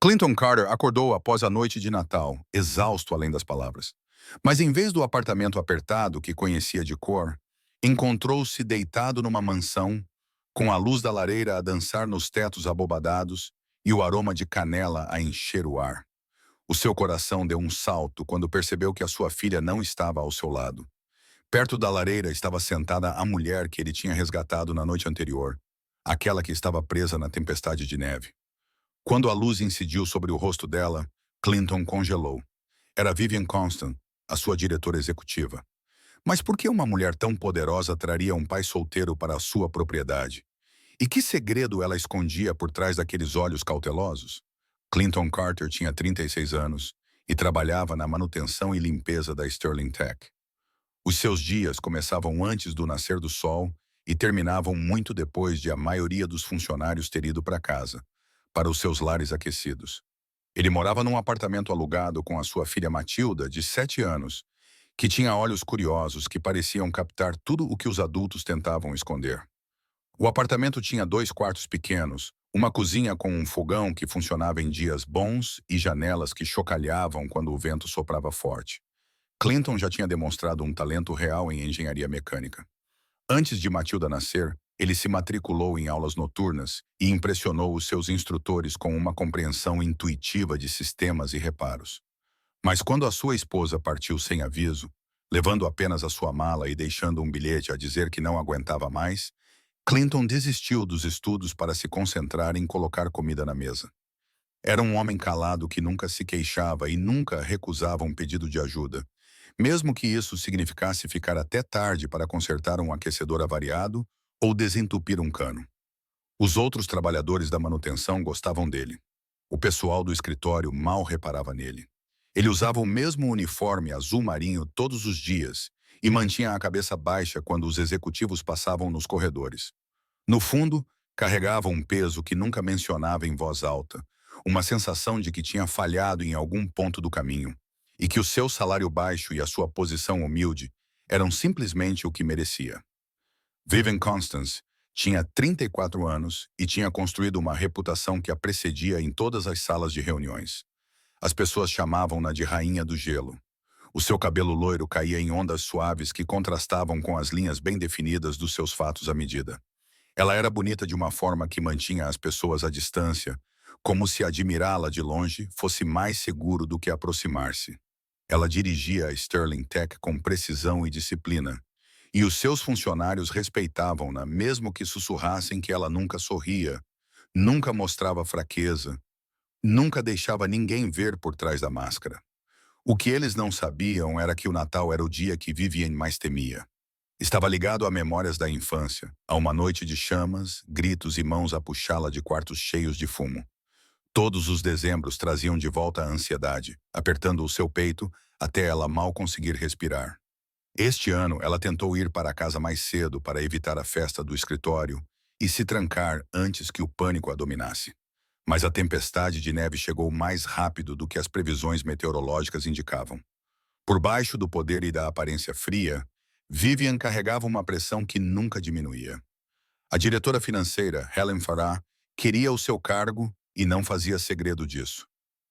Clinton Carter acordou após a noite de Natal, exausto além das palavras. Mas em vez do apartamento apertado que conhecia de cor, encontrou-se deitado numa mansão, com a luz da lareira a dançar nos tetos abobadados e o aroma de canela a encher o ar. O seu coração deu um salto quando percebeu que a sua filha não estava ao seu lado. Perto da lareira estava sentada a mulher que ele tinha resgatado na noite anterior, aquela que estava presa na tempestade de neve. Quando a luz incidiu sobre o rosto dela, Clinton congelou. Era Vivian Constant, a sua diretora executiva. Mas por que uma mulher tão poderosa traria um pai solteiro para a sua propriedade? E que segredo ela escondia por trás daqueles olhos cautelosos? Clinton Carter tinha 36 anos e trabalhava na manutenção e limpeza da Sterling Tech. Os seus dias começavam antes do nascer do sol e terminavam muito depois de a maioria dos funcionários ter ido para casa, para os seus lares aquecidos. Ele morava num apartamento alugado com a sua filha Matilda, de 7 anos, que tinha olhos curiosos que pareciam captar tudo o que os adultos tentavam esconder. O apartamento tinha 2 quartos pequenos, uma cozinha com um fogão que funcionava em dias bons e janelas que chocalhavam quando o vento soprava forte. Clinton já tinha demonstrado um talento real em engenharia mecânica. Antes de Matilda nascer, ele se matriculou em aulas noturnas e impressionou os seus instrutores com uma compreensão intuitiva de sistemas e reparos. Mas quando a sua esposa partiu sem aviso, levando apenas a sua mala e deixando um bilhete a dizer que não aguentava mais, Clinton desistiu dos estudos para se concentrar em colocar comida na mesa. Era um homem calado que nunca se queixava e nunca recusava um pedido de ajuda, mesmo que isso significasse ficar até tarde para consertar um aquecedor avariado ou desentupir um cano. Os outros trabalhadores da manutenção gostavam dele. O pessoal do escritório mal reparava nele. Ele usava o mesmo uniforme azul marinho todos os dias e mantinha a cabeça baixa quando os executivos passavam nos corredores. No fundo, carregava um peso que nunca mencionava em voz alta, uma sensação de que tinha falhado em algum ponto do caminho, e que o seu salário baixo e a sua posição humilde eram simplesmente o que merecia. Vivian Constance tinha 34 anos e tinha construído uma reputação que a precedia em todas as salas de reuniões. As pessoas chamavam-na de Rainha do Gelo. O seu cabelo loiro caía em ondas suaves que contrastavam com as linhas bem definidas dos seus fatos à medida. Ela era bonita de uma forma que mantinha as pessoas à distância, como se admirá-la de longe fosse mais seguro do que aproximar-se. Ela dirigia a Sterling Tech com precisão e disciplina, e os seus funcionários respeitavam-na, mesmo que sussurrassem que ela nunca sorria, nunca mostrava fraqueza, nunca deixava ninguém ver por trás da máscara. O que eles não sabiam era que o Natal era o dia que Vivian mais temia. Estava ligado a memórias da infância, a uma noite de chamas, gritos e mãos a puxá-la de quartos cheios de fumo. Todos os dezembros traziam de volta a ansiedade, apertando o seu peito até ela mal conseguir respirar. Este ano, ela tentou ir para casa mais cedo para evitar a festa do escritório e se trancar antes que o pânico a dominasse. Mas a tempestade de neve chegou mais rápido do que as previsões meteorológicas indicavam. Por baixo do poder e da aparência fria, Vivian carregava uma pressão que nunca diminuía. A diretora financeira, Helen Farrar, queria o seu cargo e não fazia segredo disso.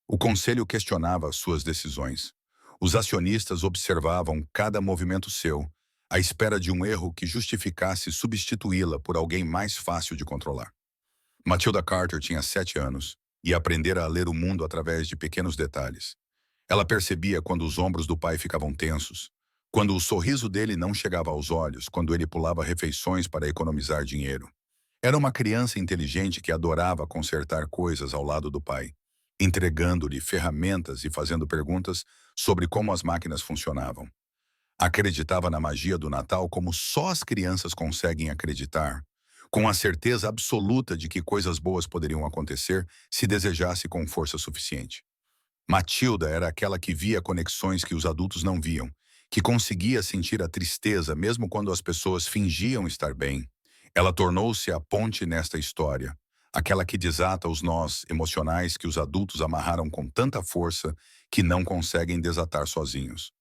O conselho questionava suas decisões. Os acionistas observavam cada movimento seu, à espera de um erro que justificasse substituí-la por alguém mais fácil de controlar. Matilda Carter tinha 7 anos e aprendera a ler o mundo através de pequenos detalhes. Ela percebia quando os ombros do pai ficavam tensos, quando o sorriso dele não chegava aos olhos, quando ele pulava refeições para economizar dinheiro. Era uma criança inteligente que adorava consertar coisas ao lado do pai, entregando-lhe ferramentas e fazendo perguntas sobre como as máquinas funcionavam. Acreditava na magia do Natal como só as crianças conseguem acreditar, com a certeza absoluta de que coisas boas poderiam acontecer se desejasse com força suficiente. Matilda era aquela que via conexões que os adultos não viam, que conseguia sentir a tristeza mesmo quando as pessoas fingiam estar bem. Ela tornou-se a ponte nesta história, aquela que desata os nós emocionais que os adultos amarraram com tanta força que não conseguem desatar sozinhos.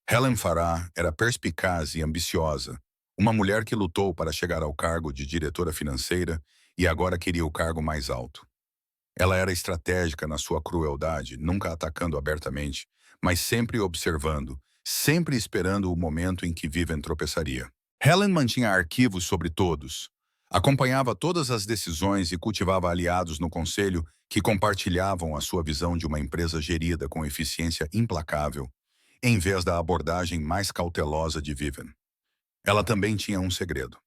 Helen Farrar era perspicaz e ambiciosa, uma mulher que lutou para chegar ao cargo de diretora financeira e agora queria o cargo mais alto. Ela era estratégica na sua crueldade, nunca atacando abertamente, mas sempre observando, sempre esperando o momento em que Vivian tropeçaria. Helen mantinha arquivos sobre todos, acompanhava todas as decisões e cultivava aliados no conselho que compartilhavam a sua visão de uma empresa gerida com eficiência implacável, em vez da abordagem mais cautelosa de Vivian. Ela também tinha um segredo.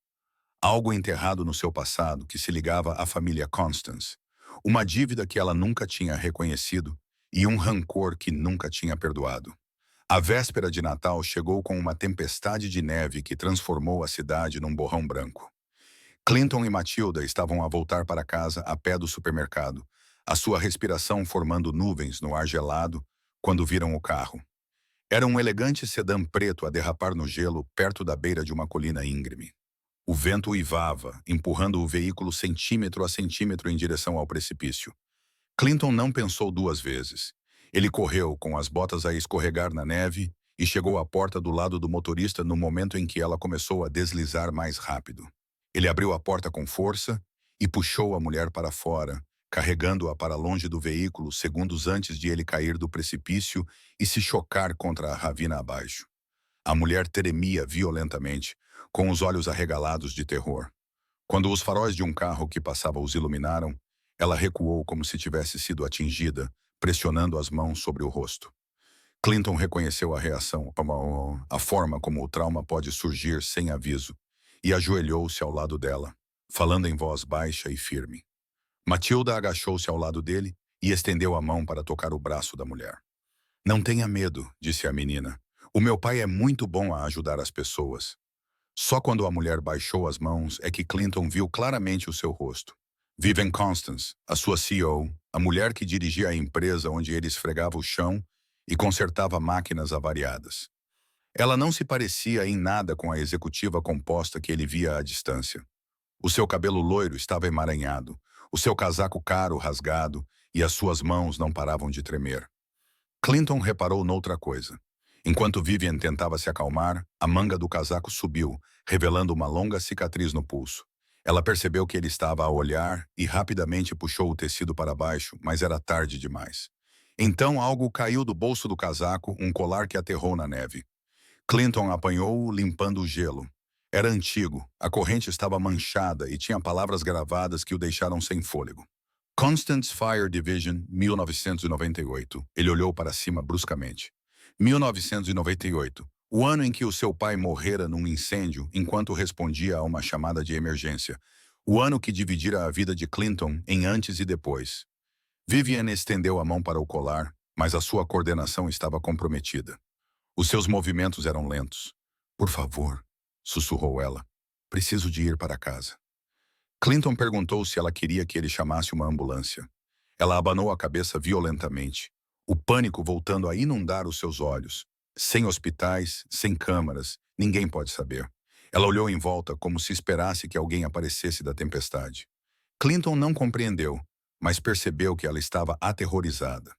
Algo enterrado no seu passado que se ligava à família Constance, uma dívida que ela nunca tinha reconhecido e um rancor que nunca tinha perdoado. A véspera de Natal chegou com uma tempestade de neve que transformou a cidade num borrão branco. Clinton e Matilda estavam a voltar para casa a pé do supermercado, a sua respiração formando nuvens no ar gelado quando viram o carro. Era um elegante sedã preto a derrapar no gelo perto da beira de uma colina íngreme. O vento uivava, empurrando o veículo centímetro a centímetro em direção ao precipício. Clinton não pensou duas vezes. Ele correu, com as botas a escorregar na neve, e chegou à porta do lado do motorista no momento em que ela começou a deslizar mais rápido. Ele abriu a porta com força e puxou a mulher para fora, carregando-a para longe do veículo segundos antes de ele cair do precipício e se chocar contra a ravina abaixo. A mulher tremia violentamente, com os olhos arregalados de terror. Quando os faróis de um carro que passava os iluminaram, ela recuou como se tivesse sido atingida, pressionando as mãos sobre o rosto. Clinton reconheceu a reação, a forma como o trauma pode surgir sem aviso, e ajoelhou-se ao lado dela, falando em voz baixa e firme. Matilda agachou-se ao lado dele e estendeu a mão para tocar o braço da mulher. Não tenha medo, disse a menina. O meu pai é muito bom a ajudar as pessoas. Só quando a mulher baixou as mãos é que Clinton viu claramente o seu rosto. Vivian Constance, a sua CEO, a mulher que dirigia a empresa onde ele esfregava o chão e consertava máquinas avariadas. Ela não se parecia em nada com a executiva composta que ele via à distância. O seu cabelo loiro estava emaranhado, o seu casaco caro rasgado e as suas mãos não paravam de tremer. Clinton reparou noutra coisa. Enquanto Vivian tentava se acalmar, a manga do casaco subiu, revelando uma longa cicatriz no pulso. Ela percebeu que ele estava a olhar e rapidamente puxou o tecido para baixo, mas era tarde demais. Então algo caiu do bolso do casaco, um colar que aterrou na neve. Clinton apanhou-o limpando o gelo. Era antigo, a corrente estava manchada e tinha palavras gravadas que o deixaram sem fôlego. Constance Fire Division, 1998. Ele olhou para cima bruscamente. 1998. O ano em que o seu pai morrera num incêndio enquanto respondia a uma chamada de emergência. O ano que dividira a vida de Clinton em antes e depois. Vivian estendeu a mão para o colar, mas a sua coordenação estava comprometida. Os seus movimentos eram lentos. Por favor, sussurrou ela. Preciso de ir para casa. Clinton perguntou se ela queria que ele chamasse uma ambulância. Ela abanou a cabeça violentamente, o pânico voltando a inundar os seus olhos. Sem hospitais, sem câmaras, ninguém pode saber. Ela olhou em volta como se esperasse que alguém aparecesse da tempestade. Clinton não compreendeu, mas percebeu que ela estava aterrorizada.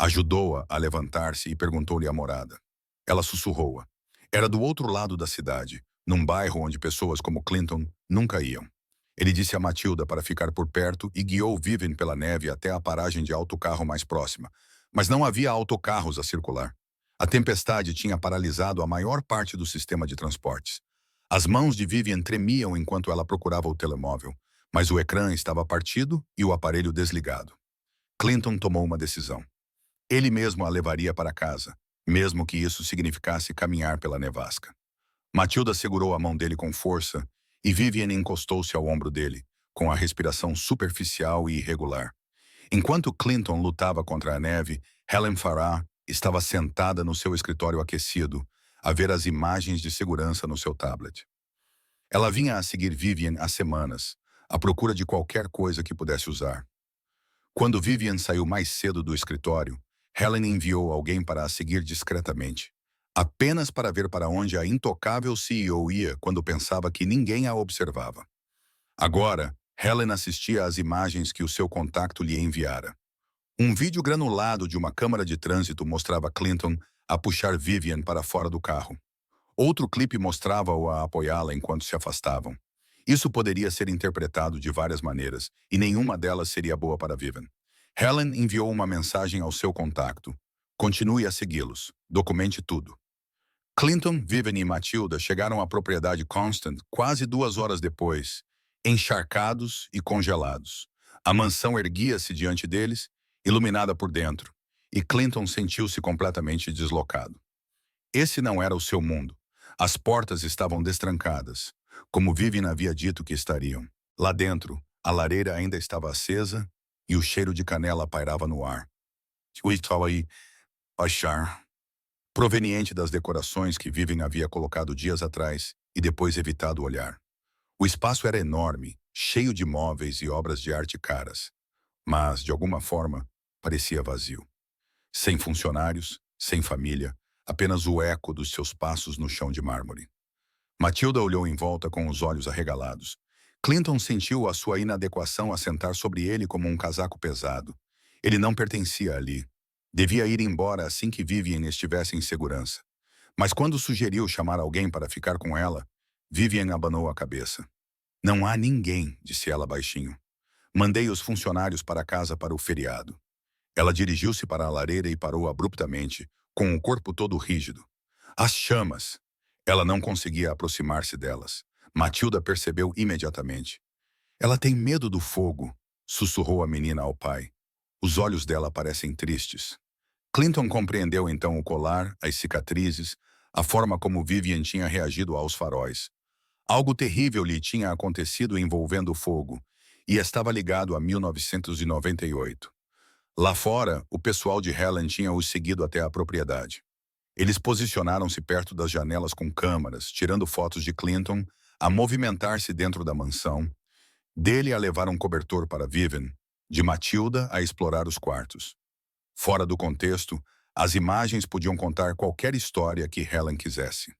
Ajudou-a a levantar-se e perguntou-lhe a morada. Ela sussurrou-a. Era do outro lado da cidade, num bairro onde pessoas como Clinton nunca iam. Ele disse a Matilda para ficar por perto e guiou Vivian pela neve até a paragem de autocarro mais próxima. Mas não havia autocarros a circular. A tempestade tinha paralisado a maior parte do sistema de transportes. As mãos de Vivian tremiam enquanto ela procurava o telemóvel, mas o ecrã estava partido e o aparelho desligado. Clinton tomou uma decisão. Ele mesmo a levaria para casa, mesmo que isso significasse caminhar pela nevasca. Matilda segurou a mão dele com força e Vivian encostou-se ao ombro dele, com a respiração superficial e irregular. Enquanto Clinton lutava contra a neve, Helen Farrar estava sentada no seu escritório aquecido, a ver as imagens de segurança no seu tablet. Ela vinha a seguir Vivian há semanas, à procura de qualquer coisa que pudesse usar. Quando Vivian saiu mais cedo do escritório, Helen enviou alguém para a seguir discretamente, apenas para ver para onde a intocável CEO ia quando pensava que ninguém a observava. Agora, Helen assistia às imagens que o seu contacto lhe enviara. Um vídeo granulado de uma câmara de trânsito mostrava Clinton a puxar Vivian para fora do carro. Outro clipe mostrava-o a apoiá-la enquanto se afastavam. Isso poderia ser interpretado de várias maneiras, e nenhuma delas seria boa para Vivian. Helen enviou uma mensagem ao seu contacto. Continue a segui-los. Documente tudo. Clinton, Vivian e Matilda chegaram à propriedade Constant quase 2 horas depois, encharcados e congelados. A mansão erguia-se diante deles, iluminada por dentro, e Clinton sentiu-se completamente deslocado. Esse não era o seu mundo. As portas estavam destrancadas, como Vivian havia dito que estariam. Lá dentro, a lareira ainda estava acesa e o cheiro de canela pairava no ar. O estava aí, achar, proveniente das decorações que Vivian havia colocado dias atrás e depois evitado olhar. O espaço era enorme, cheio de móveis e obras de arte caras, mas, de alguma forma, parecia vazio. Sem funcionários, sem família, apenas o eco dos seus passos no chão de mármore. Matilda olhou em volta com os olhos arregalados. Clinton sentiu a sua inadequação a sentar sobre ele como um casaco pesado. Ele não pertencia ali. Devia ir embora assim que Vivian estivesse em segurança. Mas quando sugeriu chamar alguém para ficar com ela, Vivian abanou a cabeça. Não há ninguém, disse ela baixinho. Mandei os funcionários para casa para o feriado. Ela dirigiu-se para a lareira e parou abruptamente, com o corpo todo rígido. As chamas! Ela não conseguia aproximar-se delas. Matilda percebeu imediatamente. Ela tem medo do fogo, sussurrou a menina ao pai. Os olhos dela parecem tristes. Clinton compreendeu então o colar, as cicatrizes, a forma como Vivian tinha reagido aos faróis. Algo terrível lhe tinha acontecido envolvendo o fogo, e estava ligado a 1998. Lá fora, o pessoal de Helen tinha os seguido até a propriedade. Eles posicionaram-se perto das janelas com câmaras, tirando fotos de Clinton, a movimentar-se dentro da mansão, dele a levar um cobertor para Vivian, de Matilda a explorar os quartos. Fora do contexto, as imagens podiam contar qualquer história que Helen quisesse.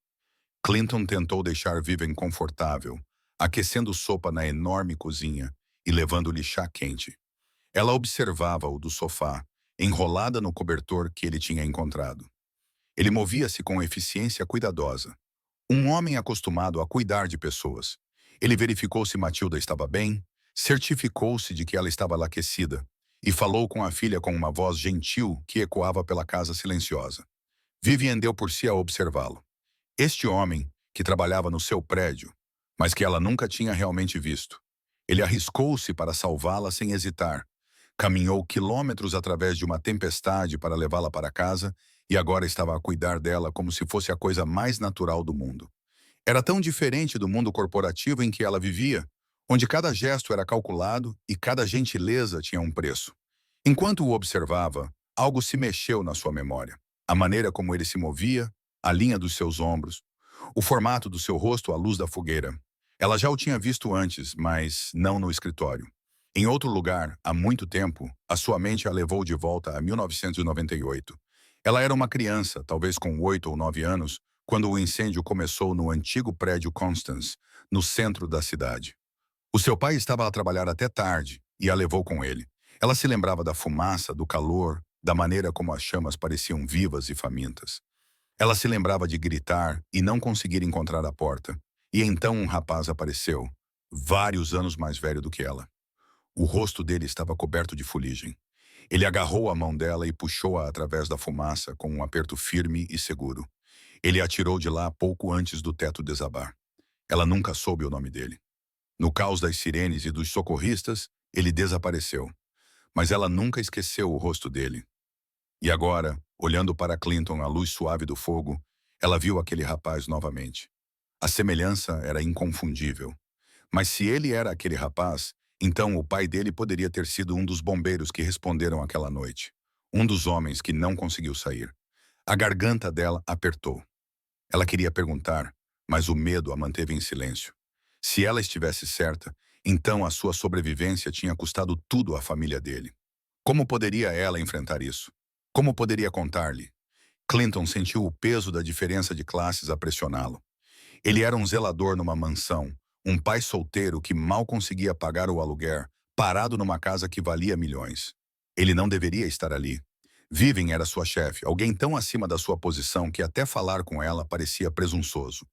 Clinton tentou deixar Vivian confortável, aquecendo sopa na enorme cozinha e levando-lhe chá quente. Ela observava-o do sofá, enrolada no cobertor que ele tinha encontrado. Ele movia-se com eficiência cuidadosa. Um homem acostumado a cuidar de pessoas. Ele verificou se Matilda estava bem, certificou-se de que ela estava aquecida e falou com a filha com uma voz gentil que ecoava pela casa silenciosa. Vivian deu por si a observá-lo. Este homem, que trabalhava no seu prédio, mas que ela nunca tinha realmente visto. Ele arriscou-se para salvá-la sem hesitar. Caminhou quilômetros através de uma tempestade para levá-la para casa e agora estava a cuidar dela como se fosse a coisa mais natural do mundo. Era tão diferente do mundo corporativo em que ela vivia, onde cada gesto era calculado e cada gentileza tinha um preço. Enquanto o observava, algo se mexeu na sua memória. A maneira como ele se movia, a linha dos seus ombros, o formato do seu rosto à luz da fogueira. Ela já o tinha visto antes, mas não no escritório. Em outro lugar, há muito tempo, a sua mente a levou de volta a 1998. Ela era uma criança, talvez com 8 ou 9 anos, quando o incêndio começou no antigo prédio Constance, no centro da cidade. O seu pai estava a trabalhar até tarde e a levou com ele. Ela se lembrava da fumaça, do calor, da maneira como as chamas pareciam vivas e famintas. Ela se lembrava de gritar e não conseguir encontrar a porta. E então um rapaz apareceu, vários anos mais velho do que ela. O rosto dele estava coberto de fuligem. Ele agarrou a mão dela e puxou-a através da fumaça com um aperto firme e seguro. Ele a tirou de lá pouco antes do teto desabar. Ela nunca soube o nome dele. No caos das sirenes e dos socorristas, ele desapareceu. Mas ela nunca esqueceu o rosto dele. E agora, olhando para Clinton à luz suave do fogo, ela viu aquele rapaz novamente. A semelhança era inconfundível. Mas se ele era aquele rapaz, então o pai dele poderia ter sido um dos bombeiros que responderam aquela noite. Um dos homens que não conseguiu sair. A garganta dela apertou. Ela queria perguntar, mas o medo a manteve em silêncio. Se ela estivesse certa, então a sua sobrevivência tinha custado tudo à família dele. Como poderia ela enfrentar isso? Como poderia contar-lhe? Clinton sentiu o peso da diferença de classes a pressioná-lo. Ele era um zelador numa mansão, um pai solteiro que mal conseguia pagar o aluguer, parado numa casa que valia milhões. Ele não deveria estar ali. Vivian era sua chefe, alguém tão acima da sua posição que até falar com ela parecia presunçoso.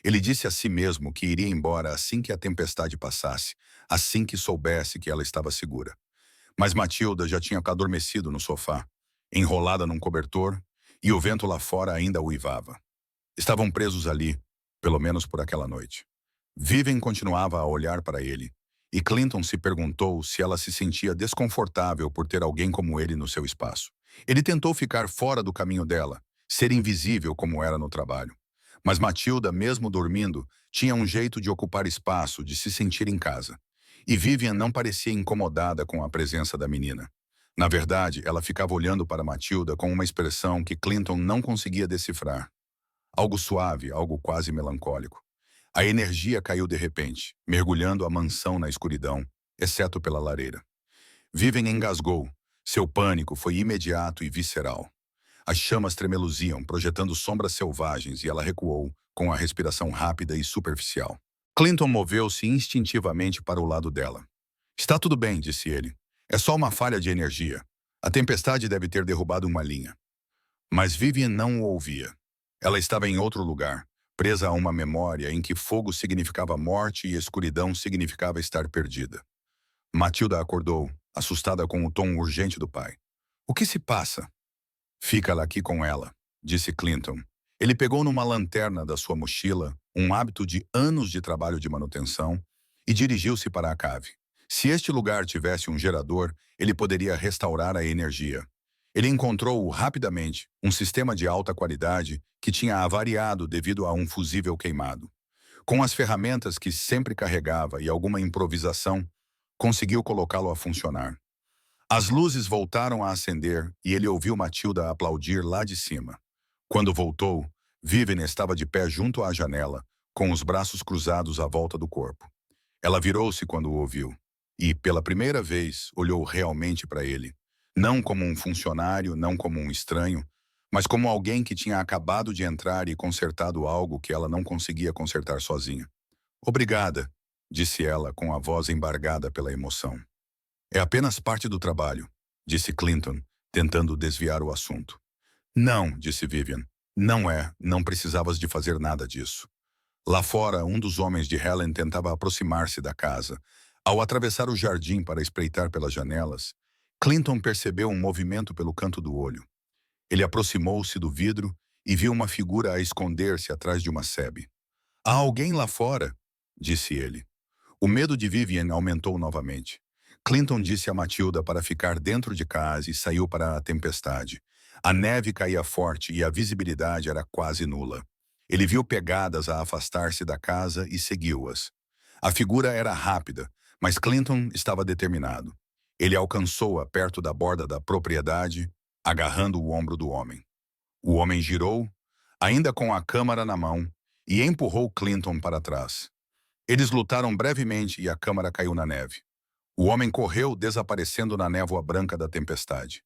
Ele disse a si mesmo que iria embora assim que a tempestade passasse, assim que soubesse que ela estava segura. Mas Matilda já tinha adormecido no sofá, enrolada num cobertor, e o vento lá fora ainda uivava. Estavam presos ali, pelo menos por aquela noite. Vivian continuava a olhar para ele, e Clinton se perguntou se ela se sentia desconfortável por ter alguém como ele no seu espaço. Ele tentou ficar fora do caminho dela, ser invisível como era no trabalho. Mas Matilda, mesmo dormindo, tinha um jeito de ocupar espaço, de se sentir em casa. E Vivian não parecia incomodada com a presença da menina. Na verdade, ela ficava olhando para Matilda com uma expressão que Clinton não conseguia decifrar. Algo suave, algo quase melancólico. A energia caiu de repente, mergulhando a mansão na escuridão, exceto pela lareira. Vivian engasgou. Seu pânico foi imediato e visceral. As chamas tremeluziam, projetando sombras selvagens, e ela recuou, com a respiração rápida e superficial. Clinton moveu-se instintivamente para o lado dela. Está tudo bem, disse ele. É só uma falha de energia. A tempestade deve ter derrubado uma linha. Mas Vivian não o ouvia. Ela estava em outro lugar, presa a uma memória em que fogo significava morte e escuridão significava estar perdida. Matilda acordou, assustada com o tom urgente do pai. O que se passa? Fica lá aqui com ela, disse Clinton. Ele pegou numa lanterna da sua mochila, um hábito de anos de trabalho de manutenção, e dirigiu-se para a cave. Se este lugar tivesse um gerador, ele poderia restaurar a energia. Ele encontrou rapidamente um sistema de alta qualidade que tinha avariado devido a um fusível queimado. Com as ferramentas que sempre carregava e alguma improvisação, conseguiu colocá-lo a funcionar. As luzes voltaram a acender e ele ouviu Matilda aplaudir lá de cima. Quando voltou, Vivian estava de pé junto à janela, com os braços cruzados à volta do corpo. Ela virou-se quando o ouviu e, pela primeira vez, olhou realmente para ele. Não como um funcionário, não como um estranho, mas como alguém que tinha acabado de entrar e consertado algo que ela não conseguia consertar sozinha. Obrigada, disse ela com a voz embargada pela emoção. É apenas parte do trabalho, disse Clinton, tentando desviar o assunto. Não, disse Vivian. Não é, não precisavas de fazer nada disso. Lá fora, um dos homens de Helen tentava aproximar-se da casa. Ao atravessar o jardim para espreitar pelas janelas, Clinton percebeu um movimento pelo canto do olho. Ele aproximou-se do vidro e viu uma figura a esconder-se atrás de uma sebe. Há alguém lá fora, disse ele. O medo de Vivian aumentou novamente. Clinton disse a Matilda para ficar dentro de casa e saiu para a tempestade. A neve caía forte e a visibilidade era quase nula. Ele viu pegadas a afastar-se da casa e seguiu-as. A figura era rápida, mas Clinton estava determinado. Ele alcançou-a perto da borda da propriedade, agarrando o ombro do homem. O homem girou, ainda com a câmara na mão, e empurrou Clinton para trás. Eles lutaram brevemente e a câmara caiu na neve. O homem correu, desaparecendo na névoa branca da tempestade.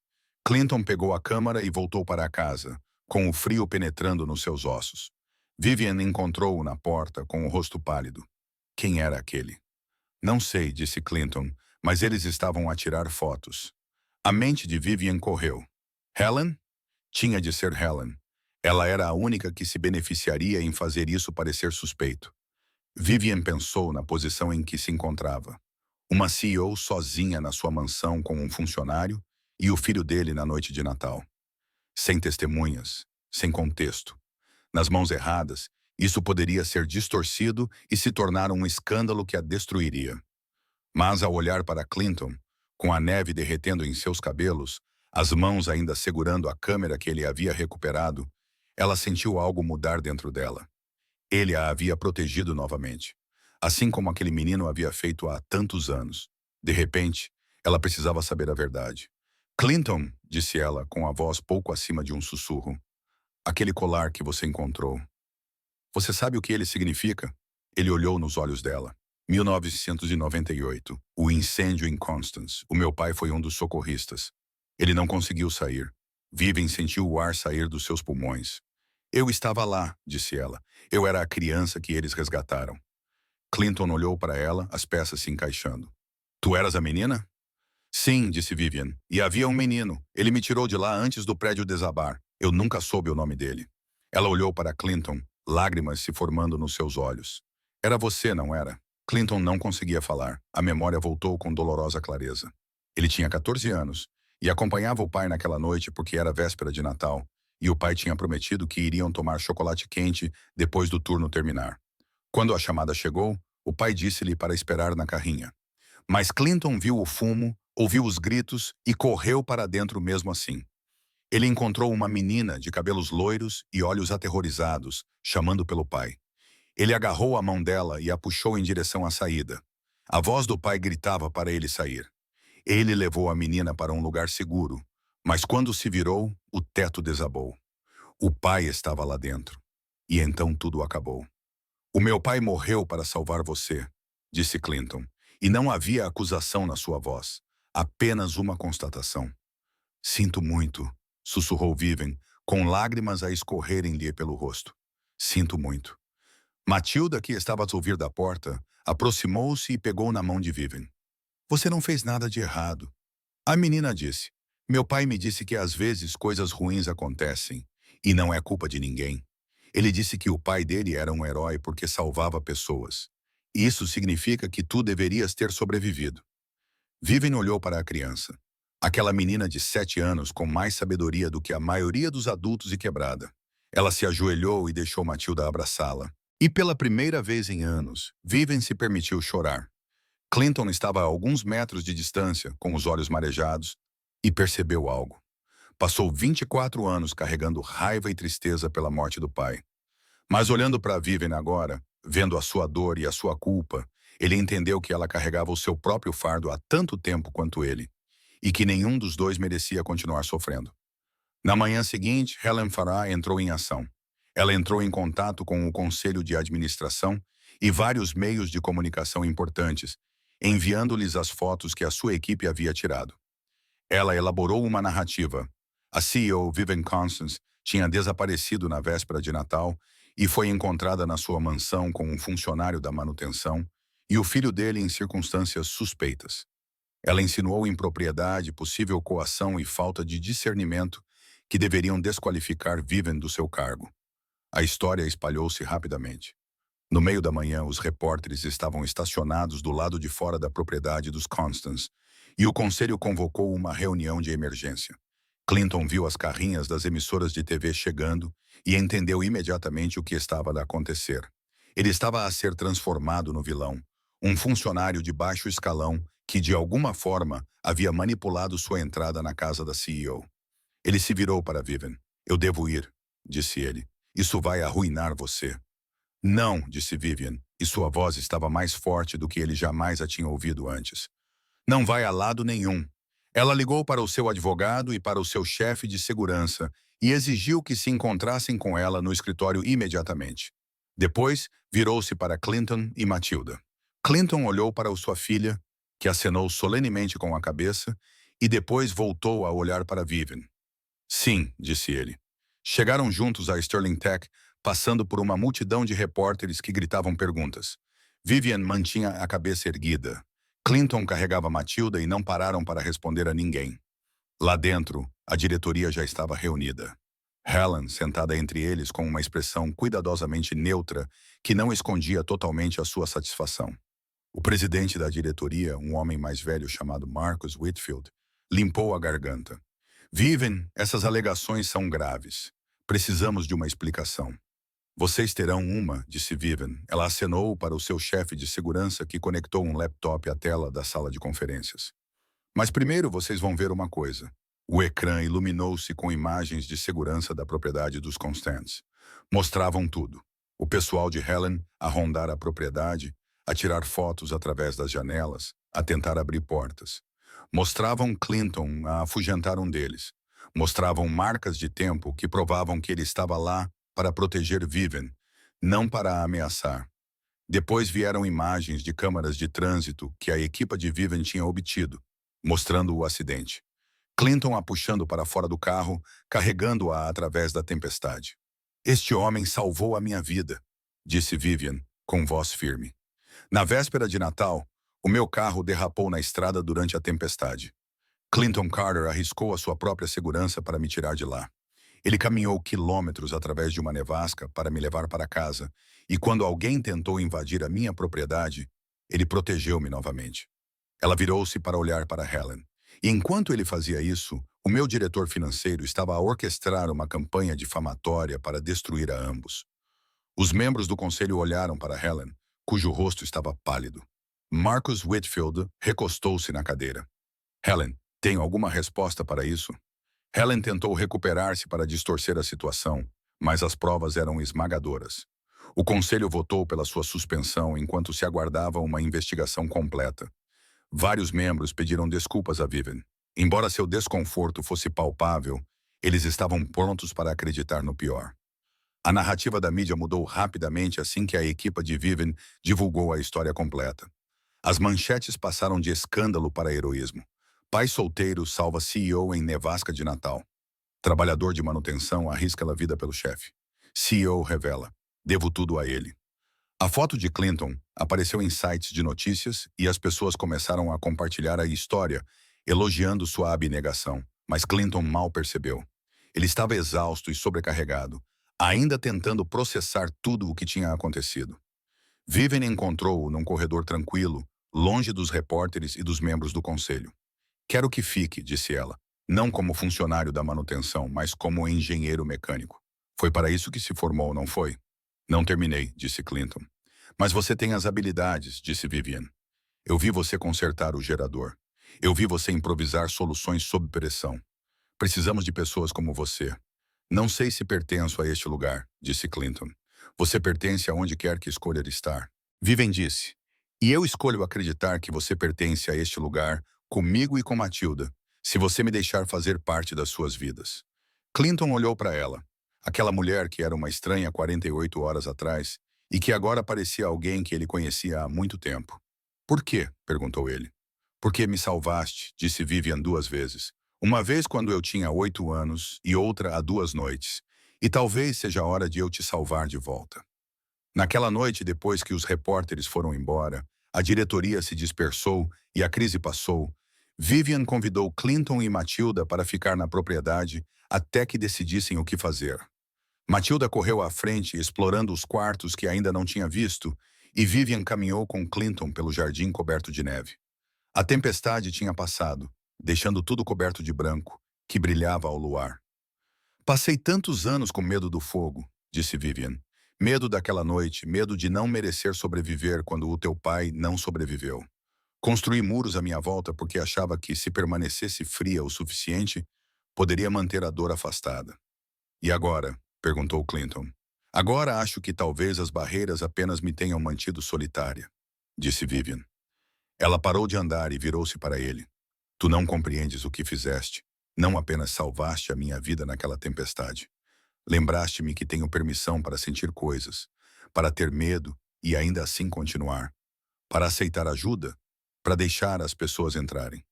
Clinton pegou a câmara e voltou para a casa, com o frio penetrando nos seus ossos. Vivian encontrou-o na porta, com o rosto pálido. Quem era aquele? Não sei, disse Clinton, mas eles estavam a tirar fotos. A mente de Vivian correu. Helen? Tinha de ser Helen. Ela era a única que se beneficiaria em fazer isso parecer suspeito. Vivian pensou na posição em que se encontrava. Uma CEO sozinha na sua mansão com um funcionário e o filho dele na noite de Natal. Sem testemunhas, sem contexto. Nas mãos erradas, isso poderia ser distorcido e se tornar um escândalo que a destruiria. Mas ao olhar para Clinton, com a neve derretendo em seus cabelos, as mãos ainda segurando a câmera que ele havia recuperado, ela sentiu algo mudar dentro dela. Ele a havia protegido novamente, assim como aquele menino havia feito há tantos anos. De repente, ela precisava saber a verdade. Clinton, disse ela, com a voz pouco acima de um sussurro, aquele colar que você encontrou. Você sabe o que ele significa? Ele olhou nos olhos dela. 1998, o incêndio em Constance. O meu pai foi um dos socorristas. Ele não conseguiu sair. Vivian sentiu o ar sair dos seus pulmões. Eu estava lá, disse ela. Eu era a criança que eles resgataram. Clinton olhou para ela, as peças se encaixando. Tu eras a menina? Sim, disse Vivian. E havia um menino. Ele me tirou de lá antes do prédio desabar. Eu nunca soube o nome dele. Ela olhou para Clinton, lágrimas se formando nos seus olhos. Era você, não era? Clinton não conseguia falar. A memória voltou com dolorosa clareza. Ele tinha 14 anos e acompanhava o pai naquela noite porque era véspera de Natal e o pai tinha prometido que iriam tomar chocolate quente depois do turno terminar. Quando a chamada chegou, o pai disse-lhe para esperar na carrinha. Mas Clinton viu o fumo, ouviu os gritos e correu para dentro mesmo assim. Ele encontrou uma menina de cabelos loiros e olhos aterrorizados, chamando pelo pai. Ele agarrou a mão dela e a puxou em direção à saída. A voz do pai gritava para ele sair. Ele levou a menina para um lugar seguro, mas quando se virou, o teto desabou. O pai estava lá dentro. E então tudo acabou. O meu pai morreu para salvar você, disse Clinton, e não havia acusação na sua voz, apenas uma constatação. Sinto muito, sussurrou Vivian, com lágrimas a escorrerem-lhe pelo rosto. Sinto muito. Matilda, que estava a ouvir da porta, aproximou-se e pegou na mão de Vivian. Você não fez nada de errado. A menina disse. Meu pai me disse que às vezes coisas ruins acontecem, e não é culpa de ninguém. Ele disse que o pai dele era um herói porque salvava pessoas. Isso significa que tu deverias ter sobrevivido. Vivian olhou para a criança. Aquela menina de 7 anos com mais sabedoria do que a maioria dos adultos e quebrada. Ela se ajoelhou e deixou Matilda abraçá-la. E pela primeira vez em anos, Vivian se permitiu chorar. Clinton estava a alguns metros de distância, com os olhos marejados, e percebeu algo. Passou 24 anos carregando raiva e tristeza pela morte do pai. Mas olhando para Vivian agora, vendo a sua dor e a sua culpa, ele entendeu que ela carregava o seu próprio fardo há tanto tempo quanto ele, e que nenhum dos dois merecia continuar sofrendo. Na manhã seguinte, Helen Farrar entrou em ação. Ela entrou em contato com o Conselho de Administração e vários meios de comunicação importantes, enviando-lhes as fotos que a sua equipe havia tirado. Ela elaborou uma narrativa. A CEO, Vivian Constance, tinha desaparecido na véspera de Natal e foi encontrada na sua mansão com um funcionário da manutenção e o filho dele em circunstâncias suspeitas. Ela insinuou impropriedade, possível coação e falta de discernimento que deveriam desqualificar Vivian do seu cargo. A história espalhou-se rapidamente. No meio da manhã, os repórteres estavam estacionados do lado de fora da propriedade dos Constance e o conselho convocou uma reunião de emergência. Clinton viu as carrinhas das emissoras de TV chegando e entendeu imediatamente o que estava a acontecer. Ele estava a ser transformado no vilão, um funcionário de baixo escalão que, de alguma forma, havia manipulado sua entrada na casa da CEO. Ele se virou para Vivian. Eu devo ir, disse ele. Isso vai arruinar você. Não, disse Vivian, e sua voz estava mais forte do que ele jamais a tinha ouvido antes. Não vai a lado nenhum. Ela ligou para o seu advogado e para o seu chefe de segurança e exigiu que se encontrassem com ela no escritório imediatamente. Depois, virou-se para Clinton e Matilda. Clinton olhou para sua filha, que acenou solenemente com a cabeça, e depois voltou a olhar para Vivian. Sim, disse ele. Chegaram juntos a Sterling Tech, passando por uma multidão de repórteres que gritavam perguntas. Vivian mantinha a cabeça erguida. Clinton carregava Matilda e não pararam para responder a ninguém. Lá dentro, a diretoria já estava reunida. Helen, sentada entre eles com uma expressão cuidadosamente neutra que não escondia totalmente a sua satisfação. O presidente da diretoria, um homem mais velho chamado Marcus Whitfield, limpou a garganta. Vivian, essas alegações são graves. Precisamos de uma explicação. Vocês terão uma, disse Vivian. Ela acenou para o seu chefe de segurança que conectou um laptop à tela da sala de conferências. Mas primeiro vocês vão ver uma coisa. O ecrã iluminou-se com imagens de segurança da propriedade dos Constance. Mostravam tudo. O pessoal de Helen a rondar a propriedade, a tirar fotos através das janelas, a tentar abrir portas. Mostravam Clinton a afugentar um deles. Mostravam marcas de tempo que provavam que ele estava lá para proteger Vivian, não para a ameaçar. Depois vieram imagens de câmaras de trânsito que a equipa de Vivian tinha obtido, mostrando o acidente. Clinton a puxando para fora do carro, carregando-a através da tempestade. Este homem salvou a minha vida, disse Vivian, com voz firme. Na véspera de Natal, o meu carro derrapou na estrada durante a tempestade. Clinton Carter arriscou a sua própria segurança para me tirar de lá. Ele caminhou quilômetros através de uma nevasca para me levar para casa, e quando alguém tentou invadir a minha propriedade, ele protegeu-me novamente. Ela virou-se para olhar para Helen. E enquanto ele fazia isso, o meu diretor financeiro estava a orquestrar uma campanha difamatória para destruir a ambos. Os membros do conselho olharam para Helen, cujo rosto estava pálido. Marcus Whitfield recostou-se na cadeira. Helen, tenho alguma resposta para isso? Helen tentou recuperar-se para distorcer a situação, mas as provas eram esmagadoras. O conselho votou pela sua suspensão enquanto se aguardava uma investigação completa. Vários membros pediram desculpas a Vivian. Embora seu desconforto fosse palpável, eles estavam prontos para acreditar no pior. A narrativa da mídia mudou rapidamente assim que a equipe de Vivian divulgou a história completa. As manchetes passaram de escândalo para heroísmo. Pai solteiro salva CEO em nevasca de Natal. Trabalhador de manutenção arrisca a vida pelo chefe. CEO revela: devo tudo a ele. A foto de Clinton apareceu em sites de notícias e as pessoas começaram a compartilhar a história, elogiando sua abnegação. Mas Clinton mal percebeu. Ele estava exausto e sobrecarregado, ainda tentando processar tudo o que tinha acontecido. Vivian encontrou-o num corredor tranquilo, longe dos repórteres e dos membros do conselho. Quero que fique, disse ela, não como funcionário da manutenção, mas como engenheiro mecânico. Foi para isso que se formou, não foi? Não terminei, disse Clinton. Mas você tem as habilidades, disse Vivian. Eu vi você consertar o gerador. Eu vi você improvisar soluções sob pressão. Precisamos de pessoas como você. Não sei se pertenço a este lugar, disse Clinton. Você pertence aonde quer que escolha estar. Vivian disse. E eu escolho acreditar que você pertence a este lugar, comigo e com Matilda, se você me deixar fazer parte das suas vidas. Clinton olhou para ela. Aquela mulher que era uma estranha 48 horas atrás e que agora parecia alguém que ele conhecia há muito tempo. Por quê? Perguntou ele. Porque me salvaste, disse Vivian 2 vezes. Uma vez quando eu tinha 8 anos e outra há 2 noites. E talvez seja a hora de eu te salvar de volta. Naquela noite, depois que os repórteres foram embora, a diretoria se dispersou e a crise passou. Vivian convidou Clinton e Matilda para ficar na propriedade até que decidissem o que fazer. Matilda correu à frente, explorando os quartos que ainda não tinha visto, e Vivian caminhou com Clinton pelo jardim coberto de neve. A tempestade tinha passado, deixando tudo coberto de branco, que brilhava ao luar. Passei tantos anos com medo do fogo, disse Vivian. Medo daquela noite, medo de não merecer sobreviver quando o teu pai não sobreviveu. Construí muros à minha volta porque achava que, se permanecesse fria o suficiente, poderia manter a dor afastada. E agora? Perguntou Clinton. Agora acho que talvez as barreiras apenas me tenham mantido solitária, disse Vivian. Ela parou de andar e virou-se para ele. Tu não compreendes o que fizeste. Não apenas salvaste a minha vida naquela tempestade. Lembraste-me que tenho permissão para sentir coisas, para ter medo e ainda assim continuar, para aceitar ajuda, para deixar as pessoas entrarem.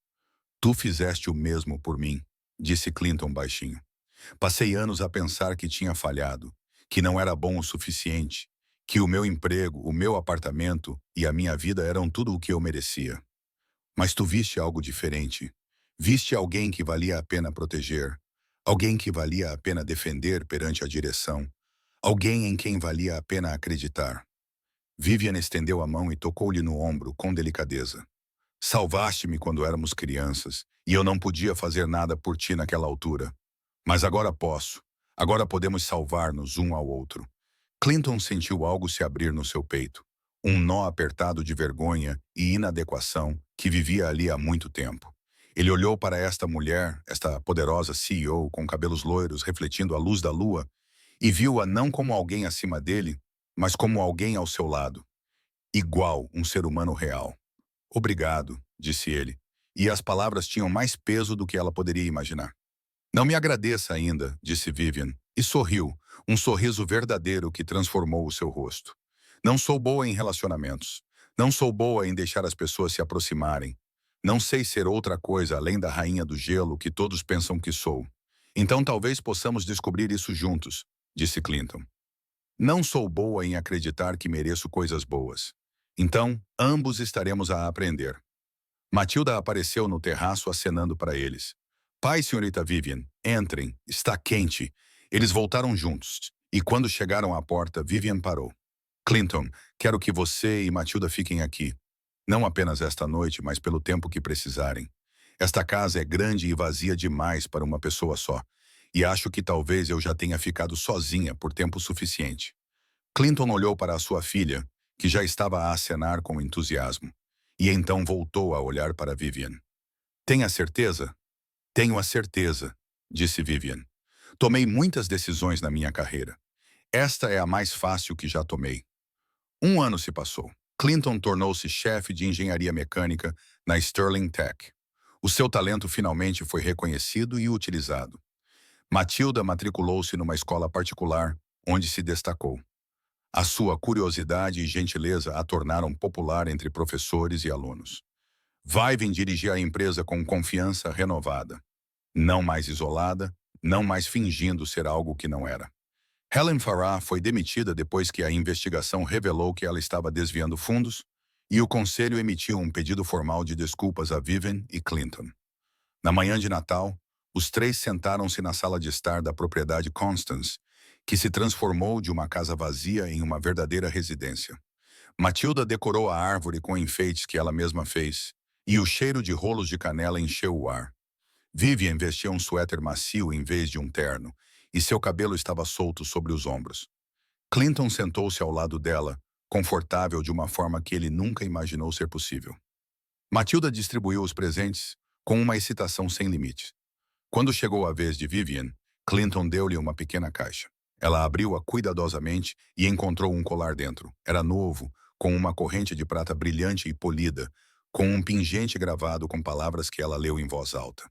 Tu fizeste o mesmo por mim, disse Clinton baixinho. Passei anos a pensar que tinha falhado, que não era bom o suficiente, que o meu emprego, o meu apartamento e a minha vida eram tudo o que eu merecia. Mas tu viste algo diferente. Viste alguém que valia a pena proteger, alguém que valia a pena defender perante a direção, alguém em quem valia a pena acreditar. Vivian estendeu a mão e tocou-lhe no ombro com delicadeza. Salvaste-me quando éramos crianças, e eu não podia fazer nada por ti naquela altura. Mas agora posso. Agora podemos salvar-nos um ao outro. Clinton sentiu algo se abrir no seu peito. Um nó apertado de vergonha e inadequação que vivia ali há muito tempo. Ele olhou para esta mulher, esta poderosa CEO com cabelos loiros refletindo a luz da lua, e viu-a não como alguém acima dele, mas como alguém ao seu lado. Igual um ser humano real. Obrigado, disse ele, e as palavras tinham mais peso do que ela poderia imaginar. Não me agradeça ainda, disse Vivian, e sorriu, um sorriso verdadeiro que transformou o seu rosto. Não sou boa em relacionamentos. Não sou boa em deixar as pessoas se aproximarem. Não sei ser outra coisa além da rainha do gelo que todos pensam que sou. Então talvez possamos descobrir isso juntos, disse Clinton. Não sou boa em acreditar que mereço coisas boas. Então, ambos estaremos a aprender. Matilda apareceu no terraço acenando para eles. Pai e senhorita Vivian, entrem, está quente. Eles voltaram juntos, e quando chegaram à porta, Vivian parou. Clinton, quero que você e Matilda fiquem aqui. Não apenas esta noite, mas pelo tempo que precisarem. Esta casa é grande e vazia demais para uma pessoa só, e acho que talvez eu já tenha ficado sozinha por tempo suficiente. Clinton olhou para a sua filha, que já estava a acenar com entusiasmo, e então voltou a olhar para Vivian. Tem a certeza? Tenho a certeza, disse Vivian. Tomei muitas decisões na minha carreira. Esta é a mais fácil que já tomei. Um ano se passou. Clinton tornou-se chefe de engenharia mecânica na Sterling Tech. O seu talento finalmente foi reconhecido e utilizado. Matilda matriculou-se numa escola particular, onde se destacou. A sua curiosidade e gentileza a tornaram popular entre professores e alunos. Vivian dirigia a empresa com confiança renovada. Não mais isolada, não mais fingindo ser algo que não era. Helen Farrar foi demitida depois que a investigação revelou que ela estava desviando fundos e o conselho emitiu um pedido formal de desculpas a Vivian e Clinton. Na manhã de Natal, os três sentaram-se na sala de estar da propriedade Constance, que se transformou de uma casa vazia em uma verdadeira residência. Matilda decorou a árvore com enfeites que ela mesma fez, e o cheiro de rolos de canela encheu o ar. Vivian vestia um suéter macio em vez de um terno, e seu cabelo estava solto sobre os ombros. Clinton sentou-se ao lado dela, confortável de uma forma que ele nunca imaginou ser possível. Matilda distribuiu os presentes com uma excitação sem limites. Quando chegou a vez de Vivian, Clinton deu-lhe uma pequena caixa. Ela abriu-a cuidadosamente e encontrou um colar dentro. Era novo, com uma corrente de prata brilhante e polida, com um pingente gravado com palavras que ela leu em voz alta.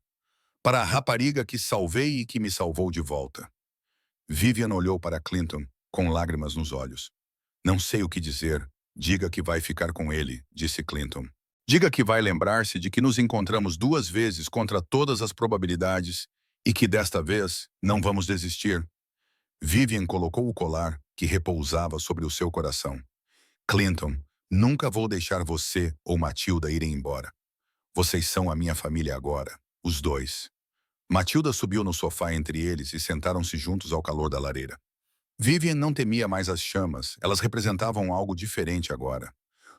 Para a rapariga que salvei e que me salvou de volta. Vivian olhou para Clinton, com lágrimas nos olhos. Não sei o que dizer. Diga que vai ficar com ele, disse Clinton. Diga que vai lembrar-se de que nos encontramos 2 vezes contra todas as probabilidades e que desta vez não vamos desistir. Vivian colocou o colar, que repousava sobre o seu coração. Clinton, nunca vou deixar você ou Matilda irem embora. Vocês são a minha família agora, os dois. Matilda subiu no sofá entre eles e sentaram-se juntos ao calor da lareira. Vivian não temia mais as chamas, elas representavam algo diferente agora.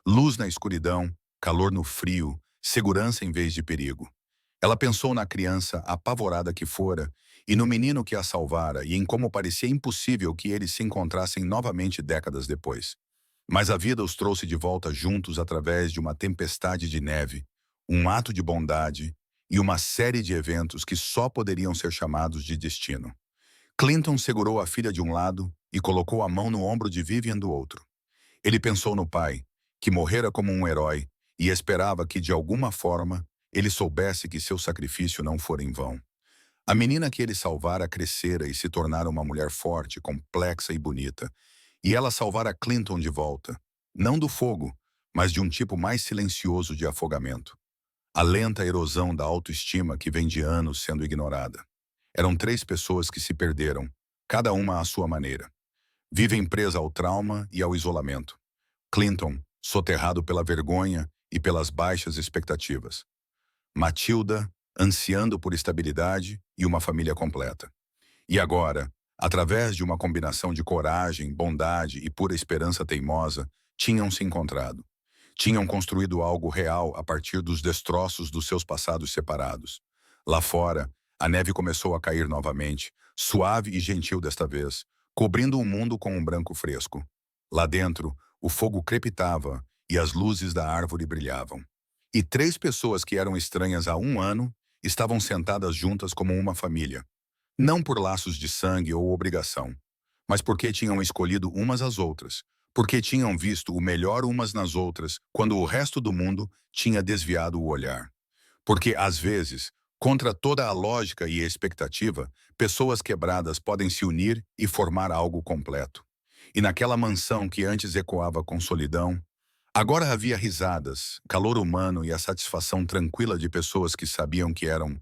Luz na escuridão, calor no frio, segurança em vez de perigo. Ela pensou na criança apavorada que fora e no menino que a salvara e em como parecia impossível que eles se encontrassem novamente décadas depois. Mas a vida os trouxe de volta juntos através de uma tempestade de neve, um ato de bondade e uma série de eventos que só poderiam ser chamados de destino. Clinton segurou a filha de um lado e colocou a mão no ombro de Vivian do outro. Ele pensou no pai, que morrera como um herói, e esperava que, de alguma forma, ele soubesse que seu sacrifício não fora em vão. A menina que ele salvara crescera e se tornara uma mulher forte, complexa e bonita, e ela salvara Clinton de volta, não do fogo, mas de um tipo mais silencioso de afogamento. A lenta erosão da autoestima que vem de anos sendo ignorada. Eram 3 pessoas que se perderam, cada uma à sua maneira. Vivem presa ao trauma e ao isolamento. Clinton, soterrado pela vergonha e pelas baixas expectativas. Matilda, ansiando por estabilidade e uma família completa. E agora, através de uma combinação de coragem, bondade e pura esperança teimosa, tinham se encontrado. Tinham construído algo real a partir dos destroços dos seus passados separados. Lá fora, a neve começou a cair novamente, suave e gentil desta vez, cobrindo o mundo com um branco fresco. Lá dentro, o fogo crepitava e as luzes da árvore brilhavam. E 3 pessoas que eram estranhas há 1 ano estavam sentadas juntas como uma família. Não por laços de sangue ou obrigação, mas porque tinham escolhido umas às outras, porque tinham visto o melhor umas nas outras quando o resto do mundo tinha desviado o olhar. Porque, às vezes, contra toda a lógica e expectativa, pessoas quebradas podem se unir e formar algo completo. E naquela mansão que antes ecoava com solidão, agora havia risadas, calor humano e a satisfação tranquila de pessoas que sabiam que eram